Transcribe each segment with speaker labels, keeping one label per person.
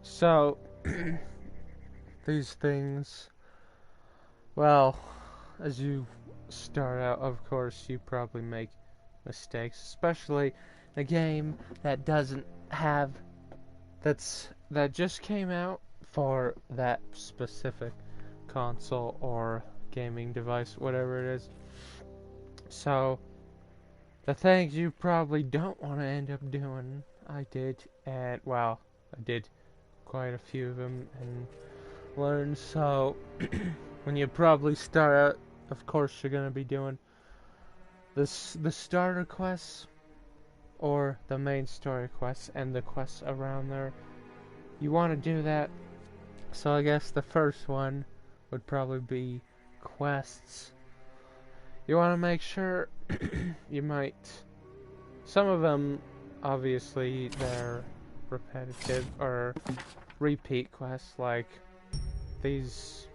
Speaker 1: So, these things, well, as you start out, of course, you probably make mistakes, especially in a game that doesn't have that just came out for that specific console or gaming device, whatever it is. So, the things you probably don't want to end up doing, I did, and well, I did quite a few of them and learned. So, when you probably start out, of course, you're gonna be doing the starter quests or the main story quests and the quests around there. You want to do that. So I guess the first one would probably be quests. You want to make sure you might. Some of them, obviously, they're repetitive or repeat quests, like these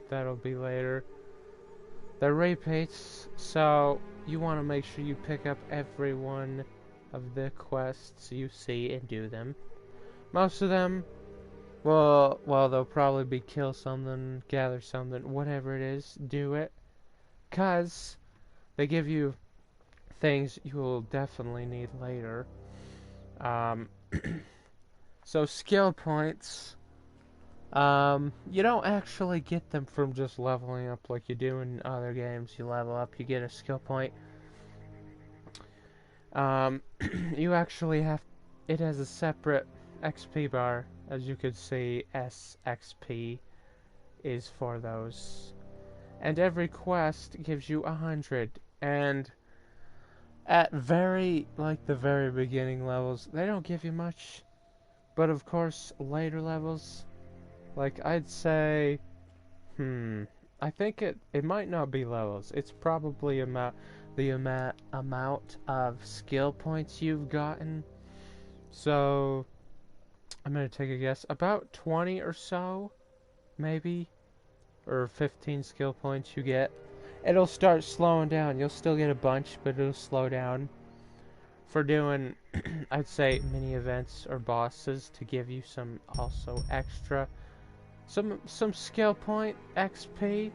Speaker 1: that'll be later. They're repeats, so you want to make sure you pick up every one of the quests you see and do them. Most of them, well, they'll probably be kill something, gather something, whatever it is, do it. 'Cause they give you things you will definitely need later. Um, so skill points, you don't actually get them from just leveling up like you do in other games. You level up, you get a skill point. Um, you actually have, it has a separate XP bar, as you could see. SXP is for those, and every quest gives you 100. And at the very beginning levels, they don't give you much, but of course later levels, like I'd say, I think it might not be levels. It's probably amount of skill points you've gotten. So I'm gonna take a guess, about 20 or so, maybe, or 15 skill points you get. It'll start slowing down. You'll still get a bunch, but it'll slow down for doing, I'd say, mini events or bosses to give you some also extra, some skill point XP.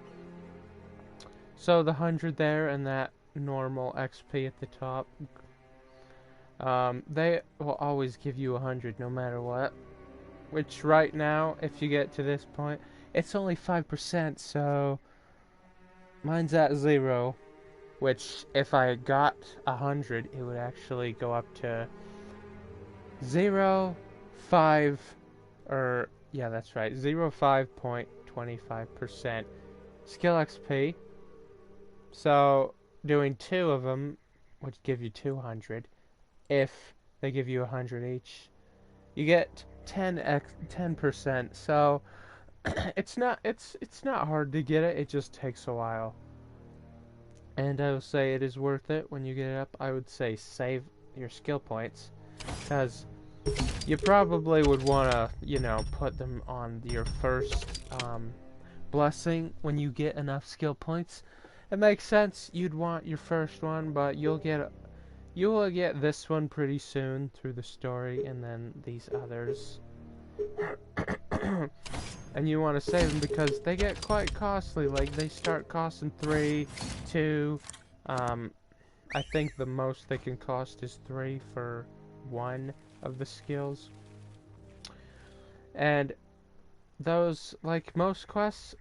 Speaker 1: So the 100 there and that normal XP at the top, they will always give you 100 no matter what. Which right now, if you get to this point, it's only 5%, so mine's at 0. Which, if I got 100, it would actually go up to 0.5, or yeah, that's right, 0.525% skill XP. So doing two of them would give you 200. If they give you 100 each, you get 10%. So it's not hard to get it. It just takes a while. And I would say it is worth it when you get it up. I would say save your skill points, because you probably would want to, put them on your first blessing when you get enough skill points. It makes sense you'd want your first one, but you will get this one pretty soon through the story, and then these others. And you want to save them because they get quite costly. Like, they start costing 3, 2. I think the most they can cost is 3 for one of the skills. And those, like most quests,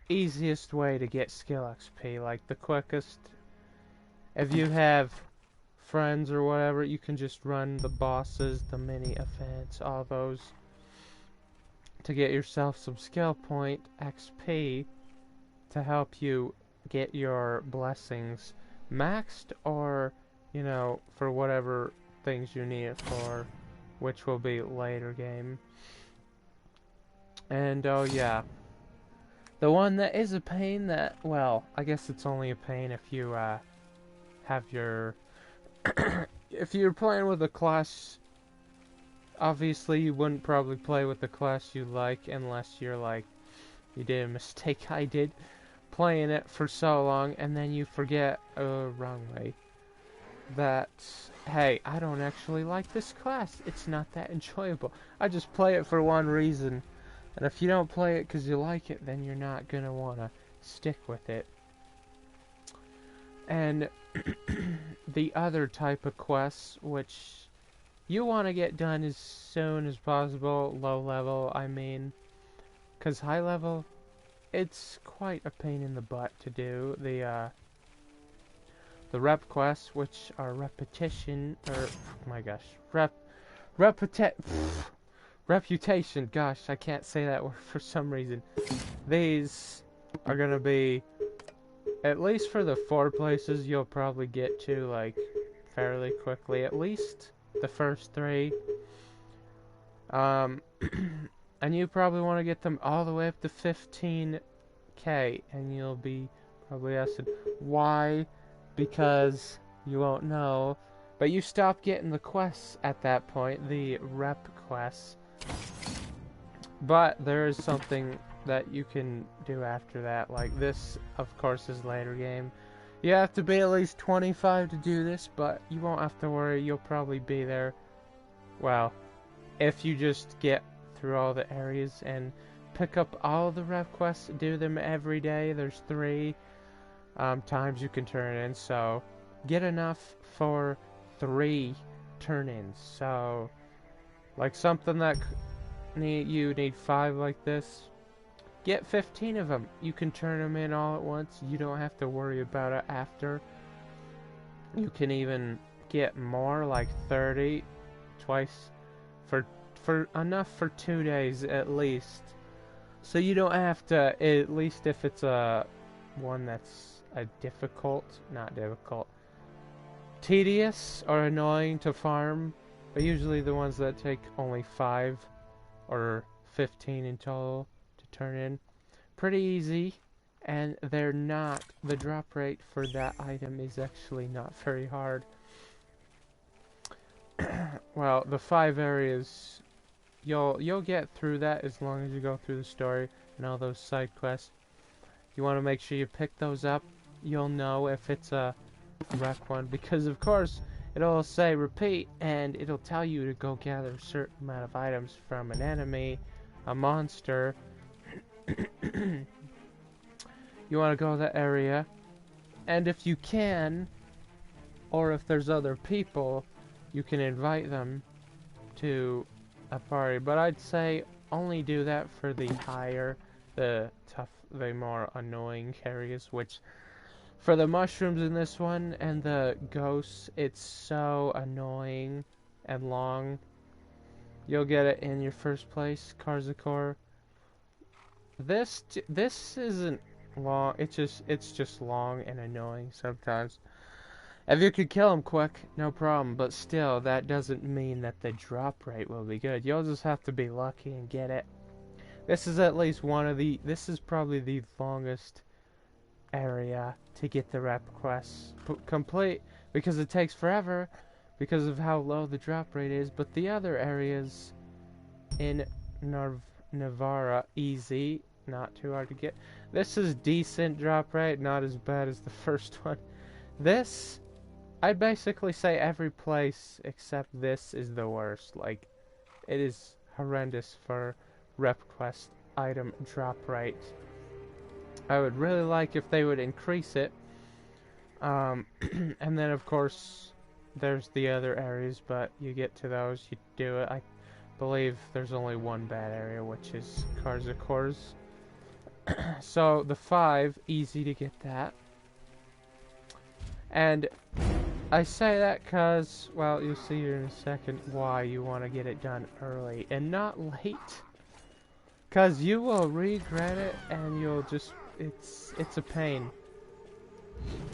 Speaker 1: easiest way to get skill XP, like the quickest. If you have friends or whatever, you can just run the bosses, the mini events, all those, to get yourself some skill point XP to help you get your blessings maxed, or for whatever things you need it for, which will be later game. And oh yeah, the one that is a pain, that, well, I guess it's only a pain if you have your if you're playing with a class. Obviously, you wouldn't probably play with the class you like unless you're like, you did a mistake I did, playing it for so long, and then you forget, wrong way, that hey, I don't actually like this class. It's not that enjoyable. I just play it for one reason. And if you don't play it because you like it, then you're not going to want to stick with it. And the other type of quests, which you want to get done as soon as possible, low level, I mean, because high level, it's quite a pain in the butt to do. The rep quests, which are repetition, or, oh my gosh, reputation, gosh, I can't say that word for some reason. These are gonna be, at least for the 4 places, you'll probably get to, like, fairly quickly, at least the first 3. And you probably want to get them all the way up to 15k, and you'll be probably asking, why? Because you won't know, but you stop getting the quests at that point, the rep quests. But there is something that you can do after that, like this, of course, is later game. You have to be at least 25 to do this, but you won't have to worry, you'll probably be there, well, if you just get through all the areas and pick up all the rep quests, do them every day. There's 3 times you can turn in, so get enough for 3 turn-ins. So, like something that you need 5 like this, get 15 of them. You can turn them in all at once. You don't have to worry about it after. You can even get more, like 30 twice, for enough for 2 days at least. So you don't have to, at least if it's a one that's a not difficult, tedious or annoying to farm, but usually the ones that take only 5 or 15 in total to turn in, pretty easy, and they're not, the drop rate for that item is actually not very hard. Well, the 5 areas, you'll get through that as long as you go through the story and all those side quests. You want to make sure you pick those up. You'll know if it's a rep one, because of course it'll say repeat, and it'll tell you to go gather a certain amount of items from an enemy, a monster. You want to go to that area, and if you can, or if there's other people, you can invite them to a party. But I'd say only do that for the higher, the more annoying areas, which for the mushrooms in this one and the ghosts, it's so annoying and long. You'll get it in your first place, Karzakor. This isn't long. It's just long and annoying sometimes. If you could kill him quick, no problem. But still, that doesn't mean that the drop rate will be good. You'll just have to be lucky and get it. This is at least this is probably the longest area to get the rep quests complete, because it takes forever because of how low the drop rate is. But the other areas in Navarra, easy, not too hard to get. This is decent drop rate, not as bad as the first one. This, I'd basically say every place except this is the worst. Like, it is horrendous for rep quest item drop rate. I would really like if they would increase it. And then of course there's the other areas, but you get to those, you do it. I believe there's only one bad area, which is Karzakor's. So the 5, easy to get that. And I say that because, well, you'll see here in a second why you want to get it done early and not late. Because you will regret it, and you'll just, it's a pain.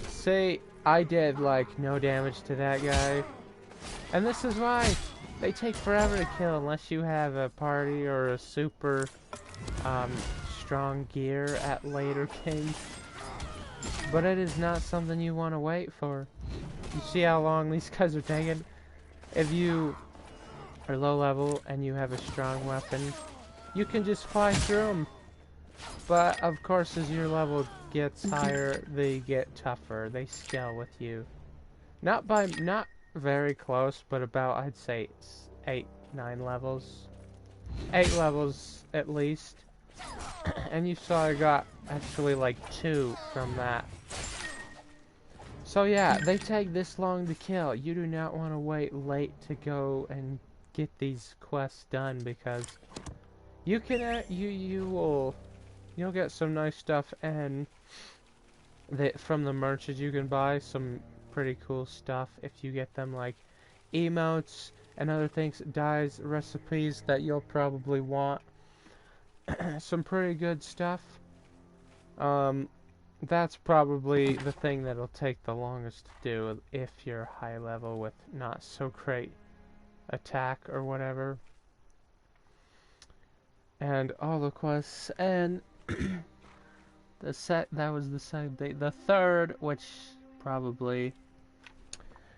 Speaker 1: See, I did, like, no damage to that guy. And this is why they take forever to kill unless you have a party or a super strong gear at later games. But it is not something you want to wait for. You see how long these guys are taking? If you are low level and you have a strong weapon, you can just fly through them. But of course, as your level gets higher, they get tougher. They scale with you. Not very close, but about, I'd say, 8, 9 levels. 8 levels at least. And you saw I got actually like 2 from that. So yeah, they take this long to kill. You do not want to wait late to go and get these quests done, because you can you'll get some nice stuff, and from the merchants you can buy some pretty cool stuff if you get them, like emotes and other things, dyes, recipes that you'll probably want. Some pretty good stuff. That's probably the thing that'll take the longest to do if you're high level with not so great attack or whatever. And all the quests, and that was the second thing. The third, which probably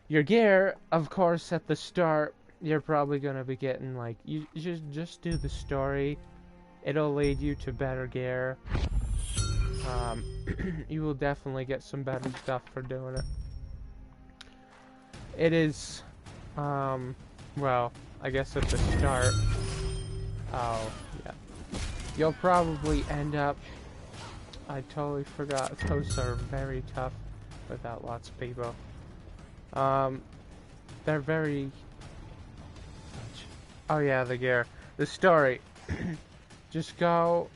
Speaker 1: your gear, of course, at the start you're probably gonna be getting, like, you just do the story. It'll lead you to better gear. You will definitely get some better stuff for doing it. It is, well, I guess at the start, oh, yeah. You'll probably end up, I totally forgot, those are very tough without lots of people. They're very, oh yeah, the gear. The story. Just go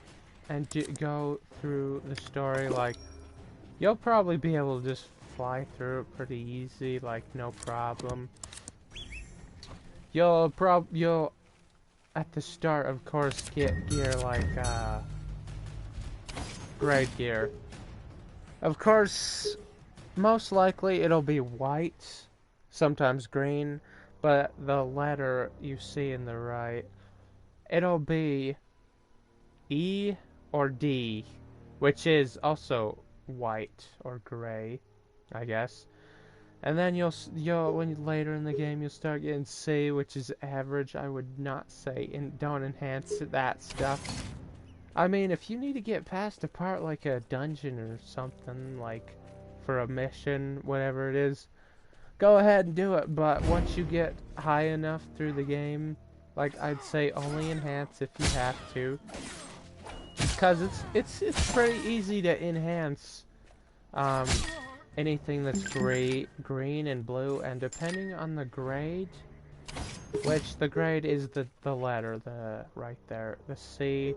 Speaker 1: and go through the story, like, you'll probably be able to just fly through it pretty easy, like, no problem. You'll at the start, of course, get gear like, grade gear. Of course, most likely it'll be white, sometimes green, but the letter you see in the right, it'll be E or D, which is also white or gray, I guess. And then you'll when later in the game you'll start getting C, which is average. I would not say don't enhance that stuff. I mean, if you need to get past a part like a dungeon or something, like for a mission, whatever it is, go ahead and do it. But once you get high enough through the game, like, I'd say only enhance if you have to. Because it's pretty easy to enhance anything that's green and blue, and depending on the grade, which the grade is the letter, the right there, the C.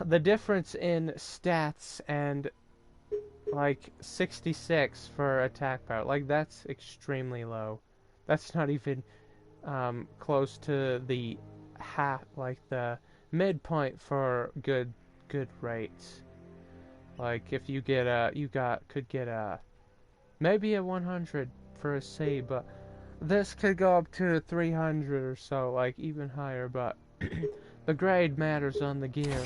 Speaker 1: The difference in stats, and like 66 for attack power, like, that's extremely low. That's not even close to the half, like the midpoint for good rates. Like, if you get could get maybe a 100 for a C, but this could go up to 300 or so, like even higher. But the grade matters on the gear.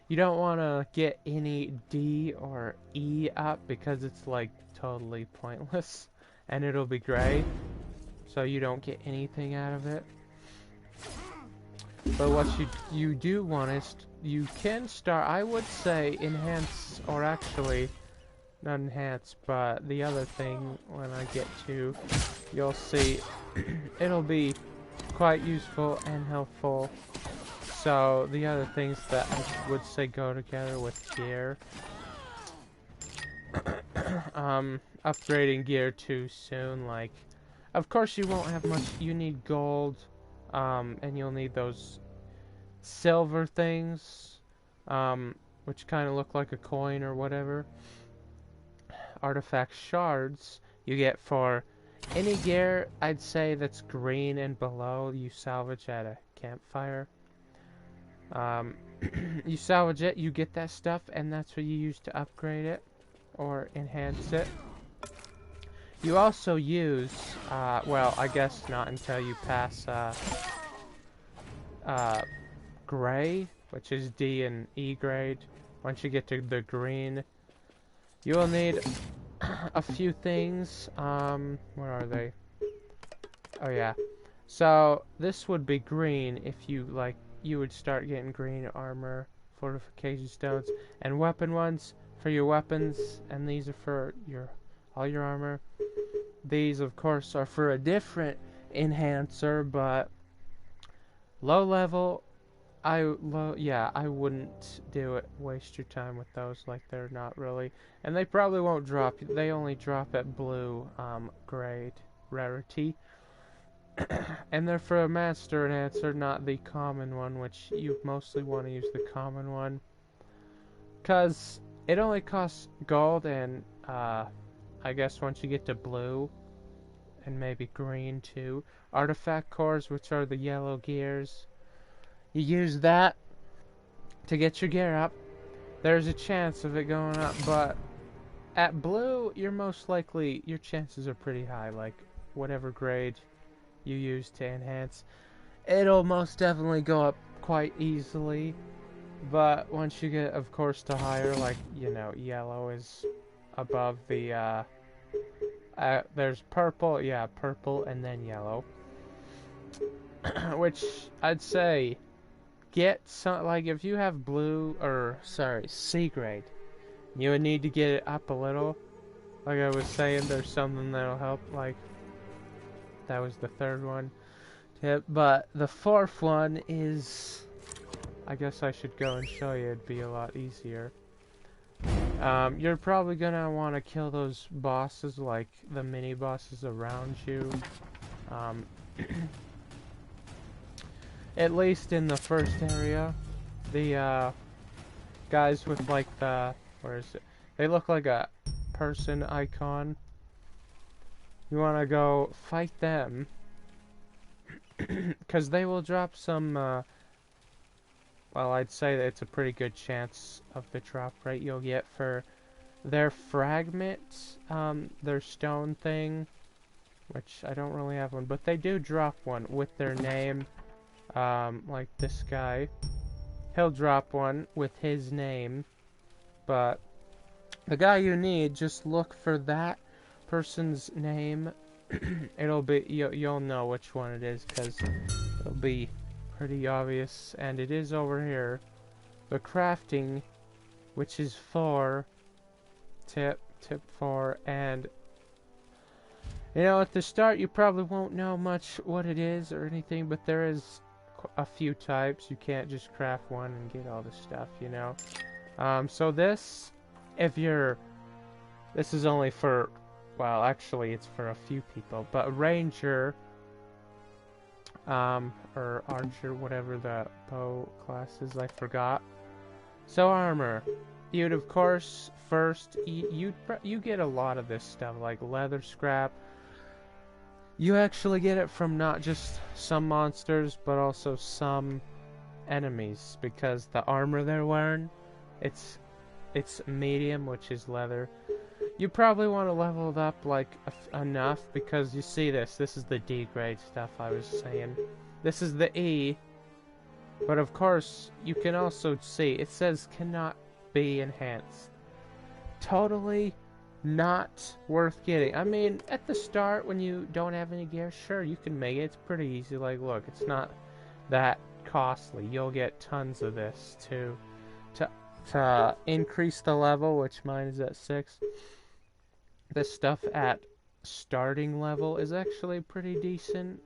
Speaker 1: You don't want to get any D or E up, because it's like totally pointless, and it'll be gray, so you don't get anything out of it. But what you do want is, you can start, I would say, enhance, or actually, not enhance, but the other thing, when I get to, you'll see, it'll be quite useful and helpful. So, the other things that I would say go together with gear, upgrading gear too soon, like, of course you won't have much, you need gold, and you'll need those silver things, which kind of look like a coin or whatever. Artifact shards you get for any gear, I'd say, that's green and below, you salvage at a campfire. You salvage it, you get that stuff, and that's what you use to upgrade it or enhance it. You also use, well, I guess not until you pass gray, which is D and E grade. Once you get to the green, you will need a few things. Where are they? Oh yeah. So this would be green if you, like, you would start getting green armor, fortification stones, and weapon ones for your weapons, and these are for all your armor. these, of course, are for a different enhancer, but low level, yeah, I wouldn't do it. Waste your time with those, like they're not really, and they probably won't drop. They only drop at blue grade rarity, and they're for a master enhancer, not the common one, which you mostly want to use the common one, cause it only costs gold, and I guess once you get to blue, and maybe green too, artifact cores, which are the yellow gears, you use that to get your gear up. There's a chance of it going up, but at blue, you're most likely, your chances are pretty high, like whatever grade you use to enhance. It'll most definitely go up quite easily, but once you get, of course, to higher, like, you know, yellow is above the, there's purple, yeah, purple and then yellow. Which, I'd say, get some, like, if you have blue, or, sorry, C grade, you would need to get it up a little. Like I was saying, there's something that'll help, like, that was the third one tip, but the fourth one is, I guess I should go and show you, it'd be a lot easier. You're probably gonna want to kill those bosses, like the mini bosses around you. At least in the first area, the guys with like the, where is it? They look like a person icon. You want to go fight them, because they will drop some, well, I'd say that it's a pretty good chance of the drop rate you'll get for their fragments, their stone thing, which I don't really have one, but they do drop one with their name, like this guy. He'll drop one with his name, but the guy you need, just look for that person's name. It'll be, you'll know which one it is, because it'll be pretty obvious, and it is over here. The crafting, which is 4, tip 4, and you know, at the start you probably won't know much what it is or anything, but there is a few types. You can't just craft one and get all the stuff, you know. So this, if you're, this is only for, well, actually it's for a few people, but ranger, or archer, whatever the bow class is, I forgot. So armor, you'd of course first, you get a lot of this stuff, like leather scrap. You actually get it from not just some monsters, but also some enemies, because the armor they're wearing, it's medium, which is leather. You probably want to level it up, like, enough, because you see this is the D grade stuff I was saying. This is the E, but of course, you can also see, it says cannot be enhanced. Totally not worth getting. I mean, at the start, when you don't have any gear, sure, you can make it. It's pretty easy. Like, look, it's not that costly. You'll get tons of this, too. To increase the level, which mine is at 6. This stuff at starting level is actually pretty decent.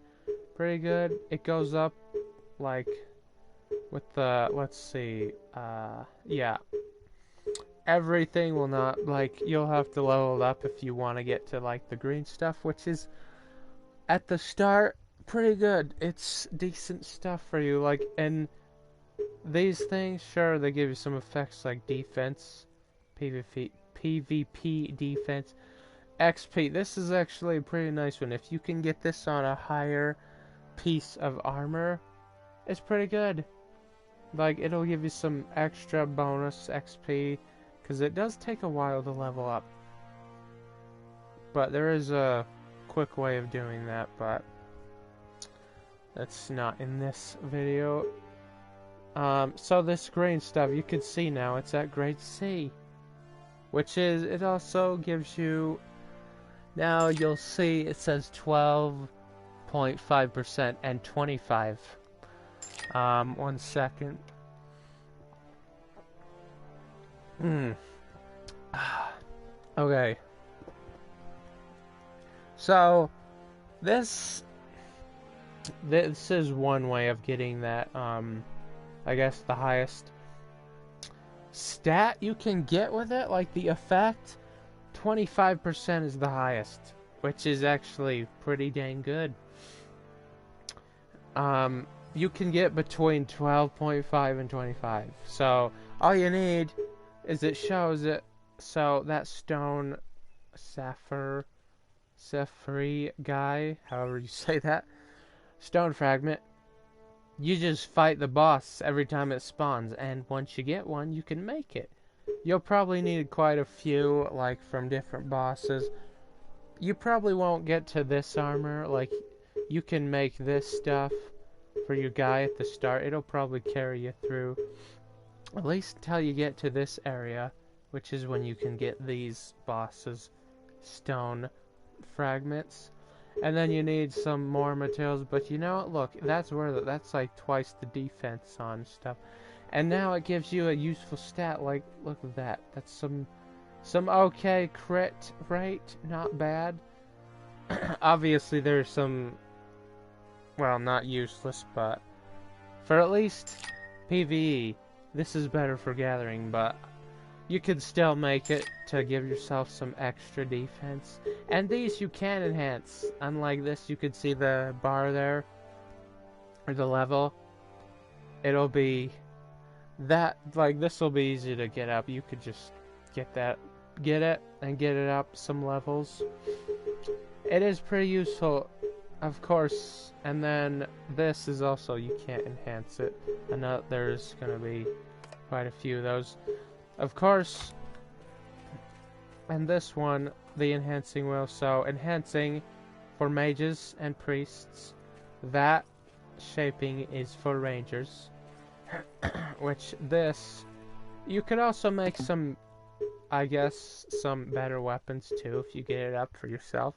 Speaker 1: Pretty good. It goes up, like, with the, let's see, yeah. Everything will not, like, you'll have to level it up if you want to get to, like, the green stuff, which is, at the start, pretty good. It's decent stuff for you, like, and these things, sure, they give you some effects like defense, PvP defense, XP. This is actually a pretty nice one. If you can get this on a higher piece of armor, it's pretty good. Like, it'll give you some extra bonus XP, because it does take a while to level up. But there is a quick way of doing that, but that's not in this video. So this green stuff, you can see now, it's at grade C. Which is, it also gives you, now you'll see it says 12.5% and 25. 1 second. Okay. So this this is one way of getting that. I guess the highest stat you can get with it, like the effect. 25% is the highest, which is actually pretty dang good. You can get between 12.5 and 25. So all you need is it shows it. So that stone sapphire guy, however you say that, stone fragment, you just fight the boss every time it spawns, and once you get one, you can make it. You'll probably need quite a few, like from different bosses. You probably won't get to this armor. Like, you can make this stuff for your guy at the start. It'll probably carry you through, at least until you get to this area, which is when you can get these bosses' stone fragments. And then you need some more materials, but you know what, look, that's worth it. That's like twice the defense on stuff. And now it gives you a useful stat, like, look at that. That's some okay crit rate, not bad. Obviously there's some, well, not useless, but for at least PvE, this is better for gathering, but you could still make it to give yourself some extra defense. And these you can enhance. Unlike this, you could see the bar there, or the level. It'll be that, like, this will be easy to get up. You could just get it, and get it up some levels. It is pretty useful, of course. And then this is also, you can't enhance it. I know there's gonna be quite a few of those. Of course, and this one, the enhancing wheel, so enhancing for mages and priests, that shaping is for rangers, which this, you could also make some, I guess, some better weapons too, if you get it up for yourself.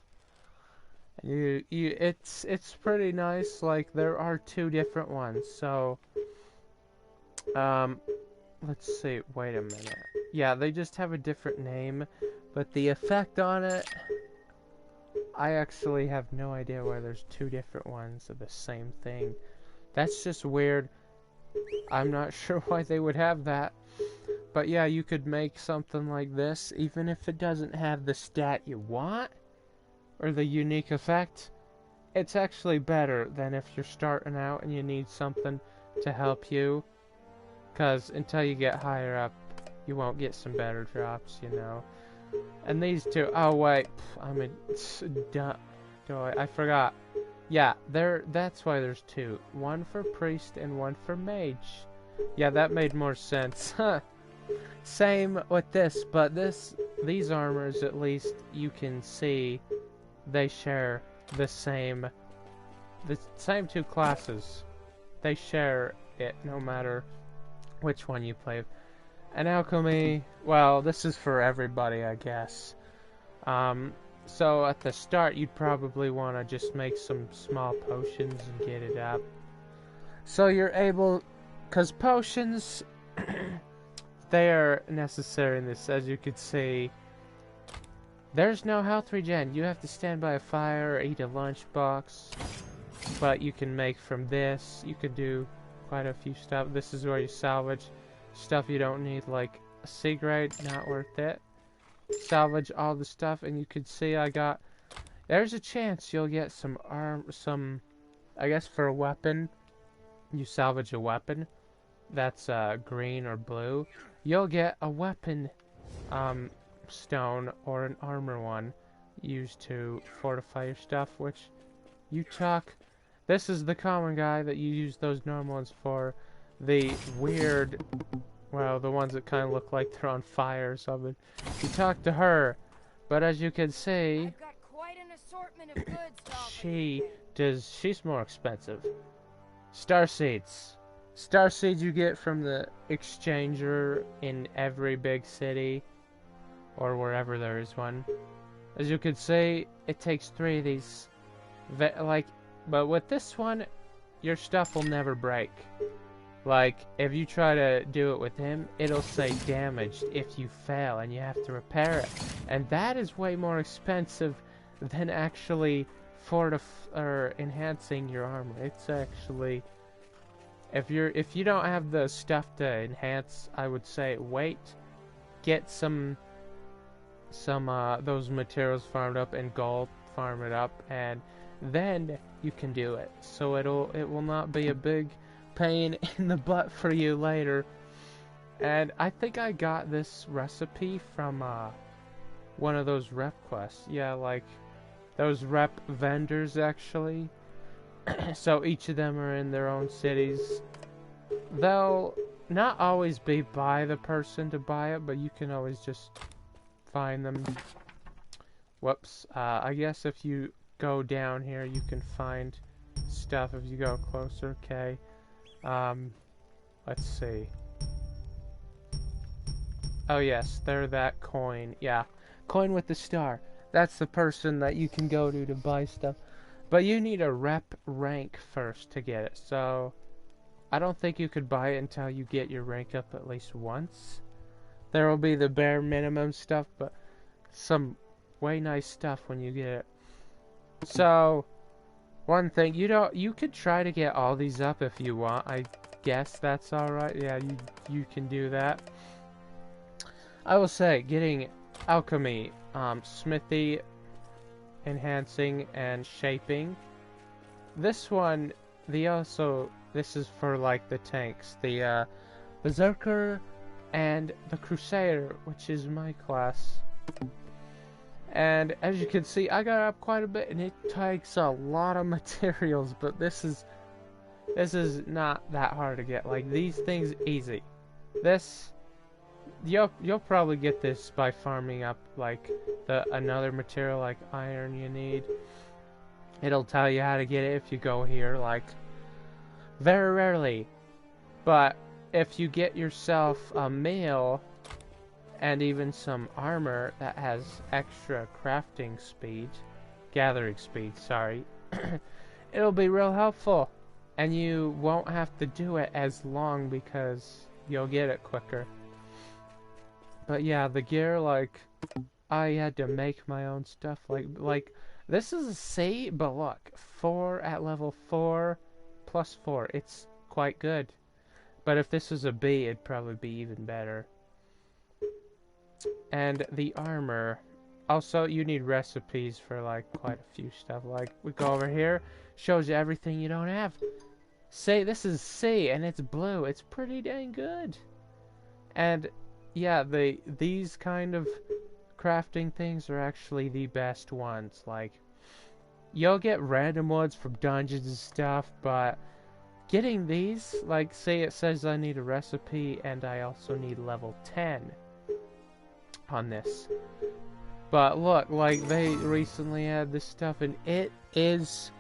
Speaker 1: It's pretty nice. Like, there are two different ones, so, let's see, wait a minute. Yeah, they just have a different name, but the effect on it, I actually have no idea why there's two different ones of the same thing. That's just weird. I'm not sure why they would have that. But yeah, you could make something like this, even if it doesn't have the stat you want, or the unique effect. It's actually better than if you're starting out and you need something to help you. Because until you get higher up, you won't get some better drops, you know. And these two, oh wait, I'm a dumb. I forgot. Yeah, that's why there's two. One for priest and one for mage. Yeah, that made more sense. Same with this, but these armors, at least you can see, they share the same two classes. They share it no matter which one you play. And alchemy, well, this is for everybody, I guess. So at the start, you'd probably want to just make some small potions and get it up. So you're able, because potions, they are necessary in this. As you could see, there's no health regen. You have to stand by a fire or eat a lunchbox. But you can make from this. You could do quite a few stuff. This is where you salvage stuff you don't need, like a cigarette, not worth it. Salvage all the stuff, and you could see there's a chance you'll get some I guess for a weapon, you salvage a weapon that's green or blue, you'll get a weapon stone or an armor one used to fortify your stuff, which you chuck. This is the common guy that you use those normal ones for. The weird, well, the ones that kind of look like they're on fire or something, you talk to her, but as you can see,
Speaker 2: I've got quite an assortment of goods,
Speaker 1: she's more expensive. Star seeds you get from the exchanger in every big city, or wherever there is one. As you can see, it takes 3 of these, but with this one, your stuff will never break. Like, if you try to do it with him, it'll say damaged if you fail and you have to repair it. And that is way more expensive than actually or enhancing your armor. It's actually, if you don't have the stuff to enhance, I would say wait, get some those materials farmed up and gold, farm it up, and then you can do it. So it will not be a big pain in the butt for you later. And I think I got this recipe from one of those rep quests. Yeah, like those rep vendors actually. So each of them are in their own cities. They'll not always be by the person to buy it, but you can always just find them. Whoops. I guess if you go down here, you can find stuff if you go closer. Okay. Let's see. Oh yes, they're that coin. Yeah, coin with the star. That's the person that you can go to buy stuff. But you need a rep rank first to get it. So I don't think you could buy it until you get your rank up at least once. There will be the bare minimum stuff, but some way nice stuff when you get it. So one thing, you could try to get all these up if you want. I guess that's alright. Yeah, you can do that. I will say, getting alchemy, smithy, enhancing, and shaping. This one, this is for like the tanks, the berserker and the crusader, which is my class. And as you can see, I got up quite a bit, and it takes a lot of materials, but this is not that hard to get. Like, these things, easy. This, you'll probably get this by farming up like another material like iron you need. It'll tell you how to get it if you go here, like very rarely. But if you get yourself a meal and even some armor that has extra crafting speed, gathering speed, sorry, it'll be real helpful, and you won't have to do it as long because you'll get it quicker. But yeah, the gear, like, I had to make my own stuff. Like this is a C, but look, 4 at level 4 plus 4. It's quite good. But if this was a B, it'd probably be even better. And the armor. Also, you need recipes for like quite a few stuff. Like, we go over here, shows you everything you don't have. Say this is C and it's blue. It's pretty dang good. And yeah, these kind of crafting things are actually the best ones. Like, you'll get random ones from dungeons and stuff, but getting these, like, say it says I need a recipe and I also need level 10 on this. But look, like, they recently had this stuff and it is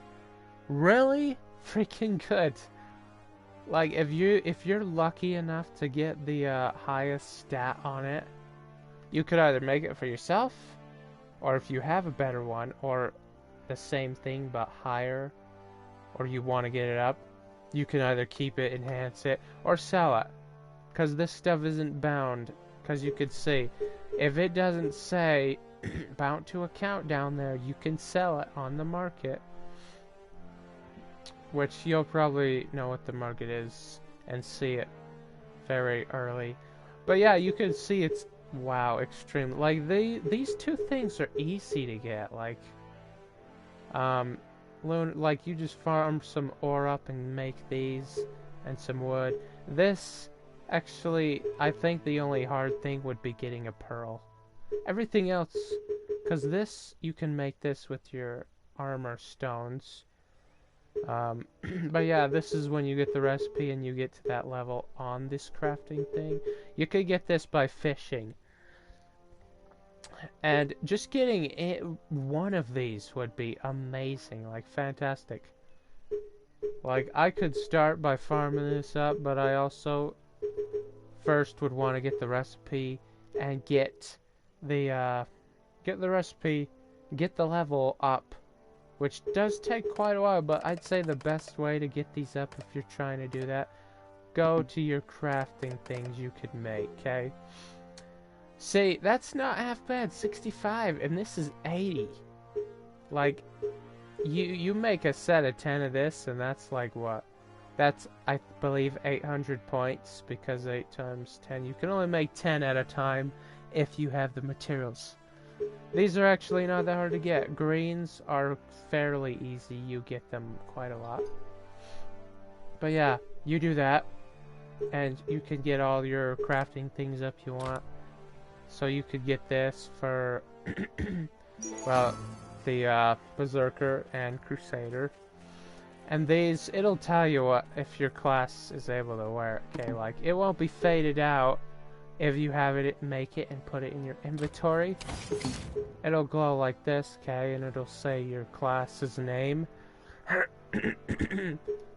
Speaker 1: really freaking good. Like, if you're lucky enough to get the highest stat on it, you could either make it for yourself, or if you have a better one, or the same thing but higher, or you want to get it up, you can either keep it, enhance it, or sell it. Because this stuff isn't bound. Because you could see, if it doesn't say bound to account down there, you can sell it on the market. Which you'll probably know what the market is and see it very early. But yeah, you can see it's, wow, extreme. Like, these two things are easy to get. Like, like, you just farm some ore up and make these and some wood. This, actually, I think the only hard thing would be getting a pearl. Everything else, because this, you can make this with your armor stones. But yeah, this is when you get the recipe and you get to that level on this crafting thing. You could get this by fishing. And just getting one of these would be amazing, like fantastic. Like, I could start by farming this up, but I also first would want to get the recipe and get the recipe, get the level up, which does take quite a while, but I'd say the best way to get these up if you're trying to do that, go to your crafting things you could make, okay? See, that's not half bad, 65, and this is 80. Like, you make a set of 10 of this, and that's like what? That's, I believe, 800 points, because 8 times 10. You can only make 10 at a time if you have the materials. These are actually not that hard to get. Greens are fairly easy. You get them quite a lot. But yeah, you do that, and you can get all your crafting things up you want. So you could get this for, well, the Berserker and Crusader. And these, it'll tell you what if your class is able to wear it. Okay, like, it won't be faded out if you have it, make it and put it in your inventory. It'll glow like this, okay, and it'll say your class's name.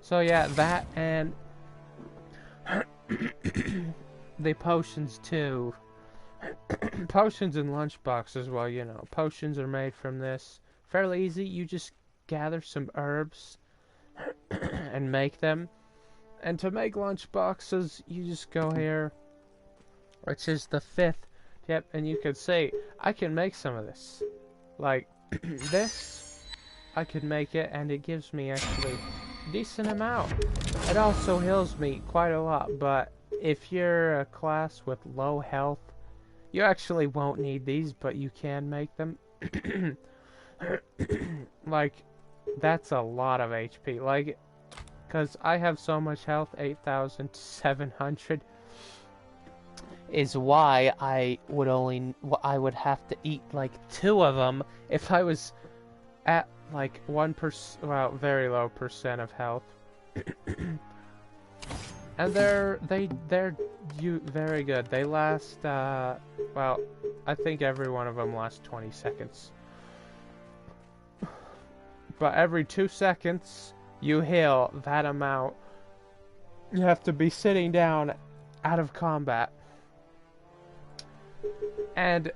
Speaker 1: So yeah, that and the potions too. Potions and lunchboxes, well, you know, potions are made from this. Fairly easy. You just gather some herbs and make them. And to make lunchboxes, you just go here, which is the 5th tip, and you can see I can make some of this. Like this, I could make it, and it gives me actually a decent amount. It also heals me quite a lot, but if you're a class with low health, you actually won't need these, but you can make them. Like, that's a lot of HP. Like, because I have so much health, 8,700, is why I would have to eat like 2 of them if I was at like 1%, well, very low percent of health. And they're very good. They last, well, I think every one of them lasts 20 seconds. But every 2 seconds, you heal that amount. You have to be sitting down out of combat. And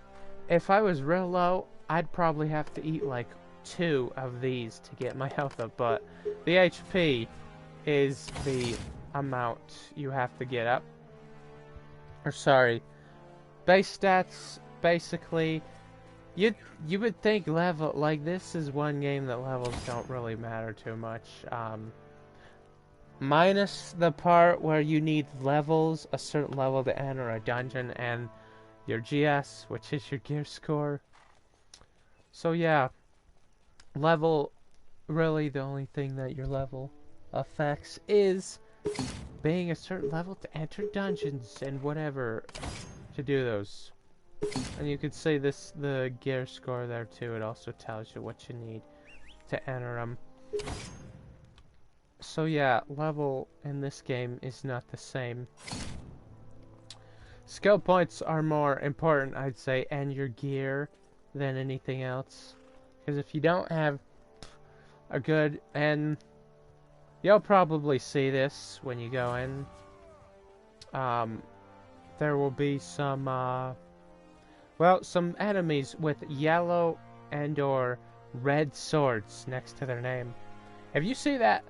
Speaker 1: if I was real low, I'd probably have to eat like 2 of these to get my health up. But the HP is the amount you have to get up. Or sorry, base stats, basically, you would think level, like, this is one game that levels don't really matter too much, minus the part where you need levels, a certain level to enter a dungeon, and your GS, which is your gear score. So yeah, level, really the only thing that your level affects is being a certain level to enter dungeons and whatever to do those. And you can see this, the gear score there too. It also tells you what you need to enter them. So yeah, level in this game is not the same. Skill points are more important, I'd say, and your gear than anything else. Because if you don't have a good, and you'll probably see this when you go in, there will be some, well, some enemies with yellow and or red swords next to their name. If you see that,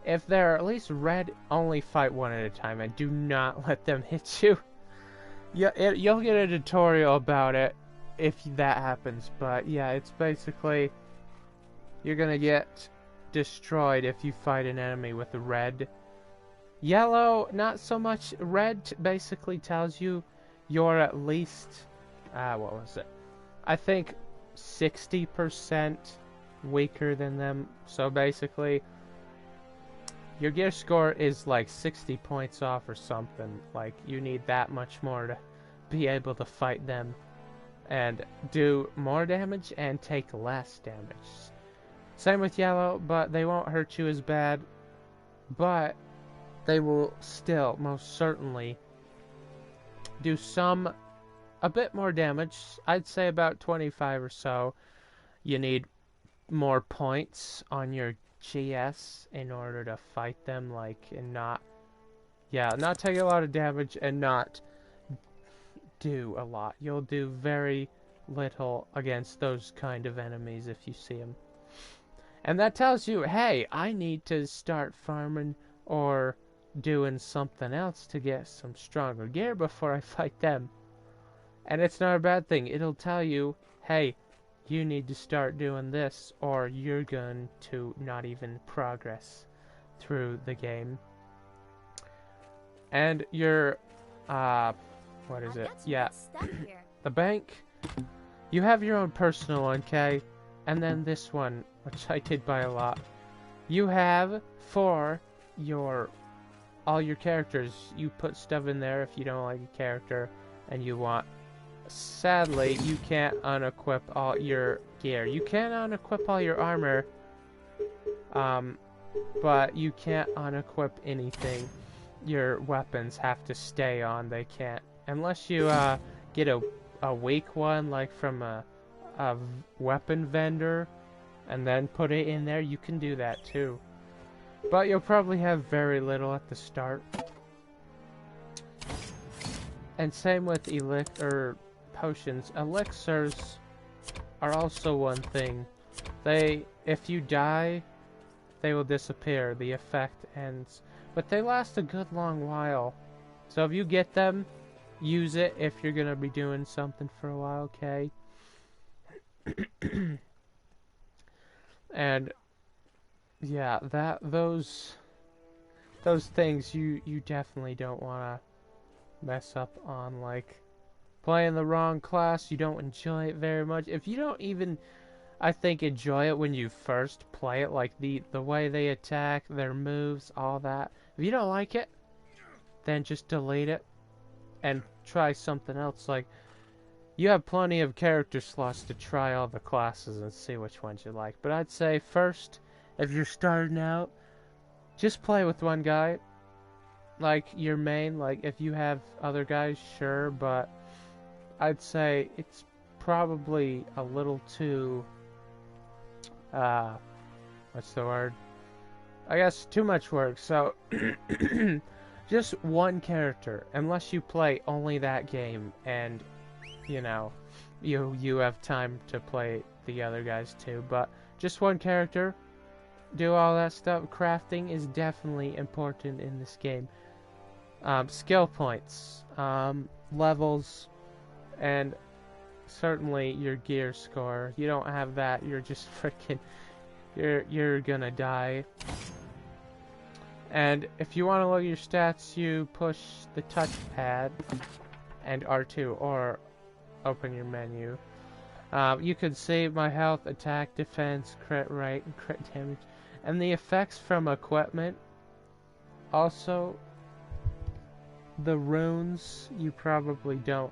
Speaker 1: if they're at least red, only fight one at a time and do not let them hit you. Yeah, you'll get a tutorial about it if that happens, but yeah, it's basically, you're gonna get destroyed if you fight an enemy with a red. Yellow, not so much. Red basically tells you you're at least, what was it? I think 60% weaker than them. So basically, your gear score is like 60 points off or something. Like, you need that much more to be able to fight them and do more damage and take less damage. Same with yellow, but they won't hurt you as bad, but they will still most certainly do a bit more damage. I'd say about 25 or so. You need more points on your GS in order to fight them, like, and not take a lot of damage and not do a lot. You'll do very little against those kind of enemies if you see them. And that tells you, hey, I need to start farming or doing something else to get some stronger gear before I fight them. And it's not a bad thing. It'll tell you, hey, you need to start doing this or you're going to not even progress through the game. And your, what is it? Yeah, the bank, you have your own personal one, okay? And then this one, which I did buy a lot. You have for your all your characters, you put stuff in there if you don't like a character and you want. Sadly, you can't unequip all your gear. You can unequip all your armor, but you can't unequip anything. Your weapons have to stay on. They can't, unless you get a weak one, like from a weapon vendor, and then put it in there. You can do that too. But you'll probably have very little at the start. And same with potions. Elixirs are also one thing. If you die, they will disappear. The effect ends. But they last a good long while. So if you get them, use it if you're gonna be doing something for a while, okay? And yeah, those things you definitely don't want to mess up on, like playing the wrong class. You don't enjoy it very much. If you don't even, I think, enjoy it when you first play it, like the way they attack, their moves, all that. If you don't like it, then just delete it and try something else. Like, you have plenty of character slots to try all the classes and see which ones you like. But I'd say first, if you're starting out, just play with one guy. Like your main, like if you have other guys, sure, but I'd say it's probably a little too, what's the word? I guess too much work, so just one character, unless you play only that game and, you know, you have time to play the other guys too, but just one character. Do all that stuff. Crafting is definitely important in this game. Skill points, levels, and certainly your gear score. You don't have that, you're just freaking, you're gonna die. And if you want to look at your stats, you push the touchpad and R2 or open your menu. You can see my health, attack, defense, crit rate, and crit damage. And the effects from equipment. Also, the runes, you probably don't.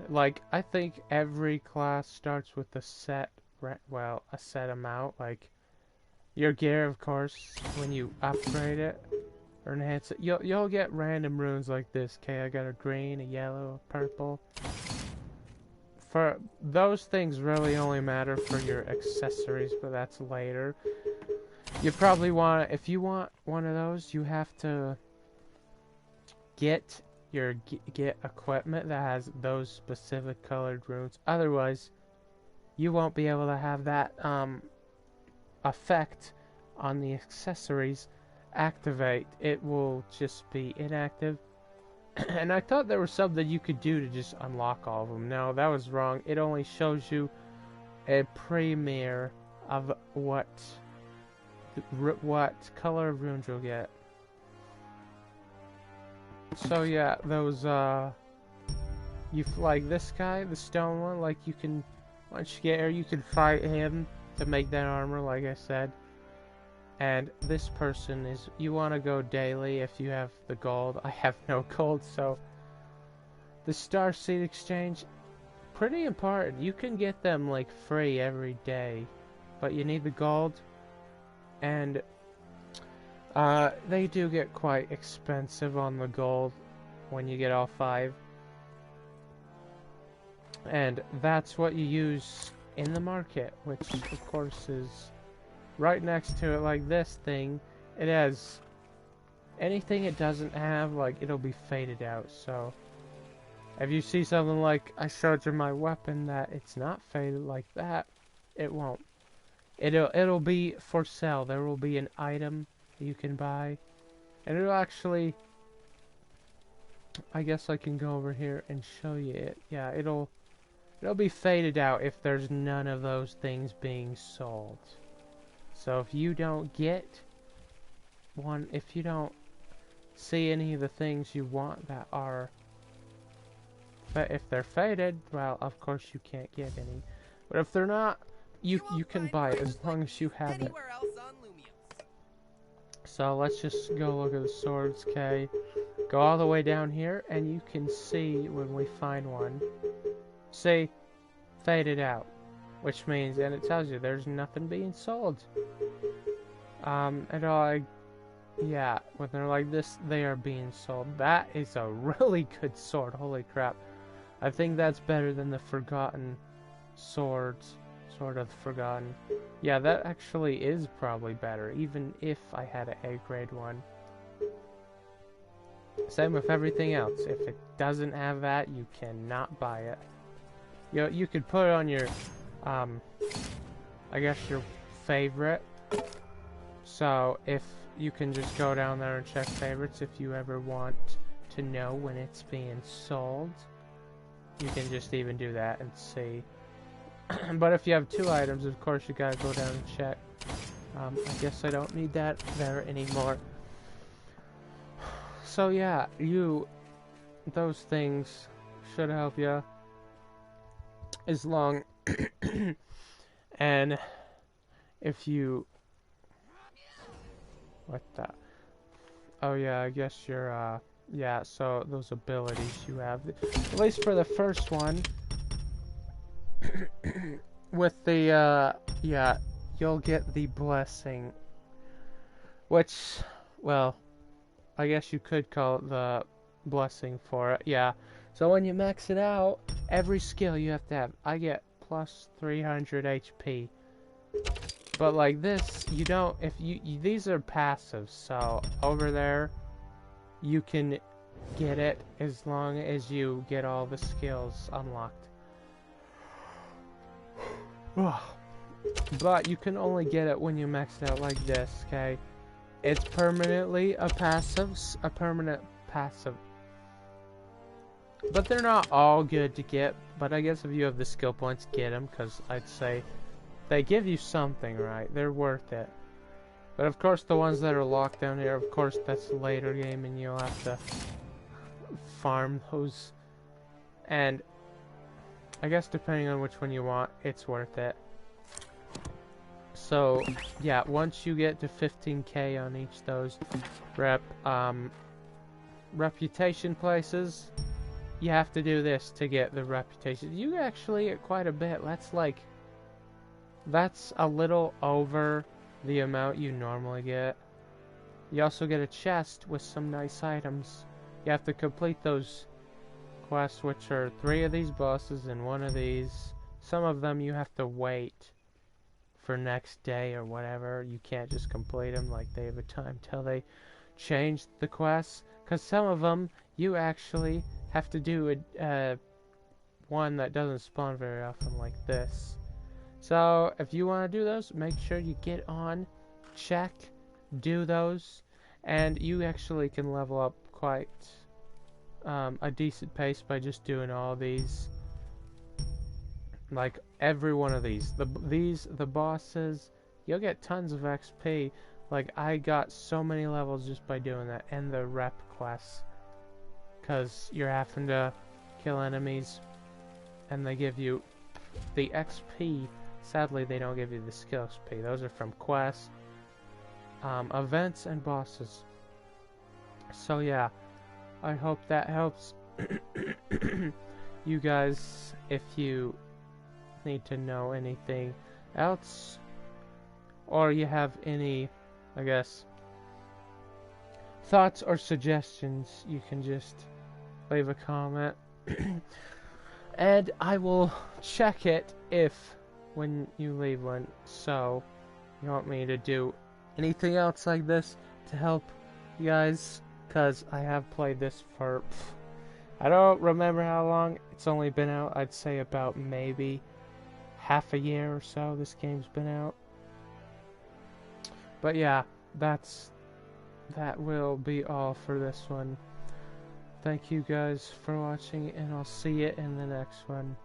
Speaker 1: Like, I think every class starts with a set, a set amount. Like, your gear, of course, when you upgrade it or enhance it, you'll get random runes like this. Okay, I got a green, a yellow, a purple. For those things really only matter for your accessories, but that's later. You probably want, if you want one of those, you have to get equipment that has those specific colored runes. Otherwise, you won't be able to have that effect on the accessories activate. It will just be inactive. And I thought there was something you could do to just unlock all of them. No, that was wrong. It only shows you a premiere of what color of runes you'll get. So yeah, those you like this guy, the stone one, like you can, once you get here, you can fight him to make that armor, like I said. And this person is, you want to go daily if you have the gold. I have no gold, so the Star Seed Exchange, pretty important. You can get them like free every day, but you need the gold, and they do get quite expensive on the gold when you get all 5. And that's what you use in the market, which of course is right next to it. Like this thing, it has anything it doesn't have, like it'll be faded out. So if you see something like I showed you my weapon that it's not faded like that, it won't. It'll be for sale. There will be an item you can buy, and it'll actually, I guess I can go over here and show you it. Yeah, it'll it'll be faded out if there's none of those things being sold. So if you don't get one, if you don't see any of the things you want that are, if they're faded, well, of course you can't get any. But if they're not, you can buy it as long as you have it. So let's just go look at the swords, okay? Go all the way down here, and you can see when we find one. See, faded out, which means, and it tells you there's nothing being sold. And all, yeah, when they're like this, they are being sold. That is a really good sword. Holy crap! I think that's better than the Forgotten swords. Sword of the Forgotten. Yeah, that actually is probably better, even if I had an A grade one. Same with everything else. If it doesn't have that, you cannot buy it. You could put it on your, I guess your favorite. So if you can just go down there and check favorites if you ever want to know when it's being sold. You can just even do that and see. But if you have 2 items, of course you gotta go down and check. I guess I don't need that there anymore. So yeah, those things should help you. As long and if you, what the, oh yeah, I guess you're yeah, so those abilities you have, at least for the first one, with the yeah, you'll get the blessing, which, well, I guess you could call it the blessing for it. Yeah, so when you max it out, every skill you have to have. I get plus 300 HP, but like this, you don't. If you these are passives, so over there you can get it as long as you get all the skills unlocked. But you can only get it when you max it out like this, okay? It's permanently a permanent passive. But they're not all good to get, but I guess if you have the skill points, get them, because I'd say they give you something, right? They're worth it. But of course the ones that are locked down here, of course that's later game and you'll have to farm those. And I guess depending on which one you want, it's worth it. So yeah, once you get to 15k on each of those reputation places, you have to do this to get the reputation. You actually get quite a bit. That's a little over the amount you normally get. You also get a chest with some nice items. You have to complete those quests, which are 3 of these bosses and 1 of these. Some of them you have to wait for next day or whatever. You can't just complete them, like they have a time till they change the quests, because some of them you actually have to do one that doesn't spawn very often, like this. So if you want to do those, make sure you get on, check, do those, and you actually can level up quite a decent pace by just doing all these. Like every one of these, the bosses, you'll get tons of XP. Like I got so many levels just by doing that, and the rep quests, because you're having to kill enemies, and they give you the XP. Sadly, they don't give you the skill XP. Those are from quests, events, and bosses. So yeah, I hope that helps you guys if you need to know anything else, or you have any, I guess, thoughts or suggestions. You can just leave a comment and I will check it when you leave one. So you want me to do anything else like this to help you guys, because I have played this for I don't remember how long. It's only been out, I'd say about maybe half a year or so this game's been out. But yeah, that will be all for this one. Thank you guys for watching, and I'll see you in the next one.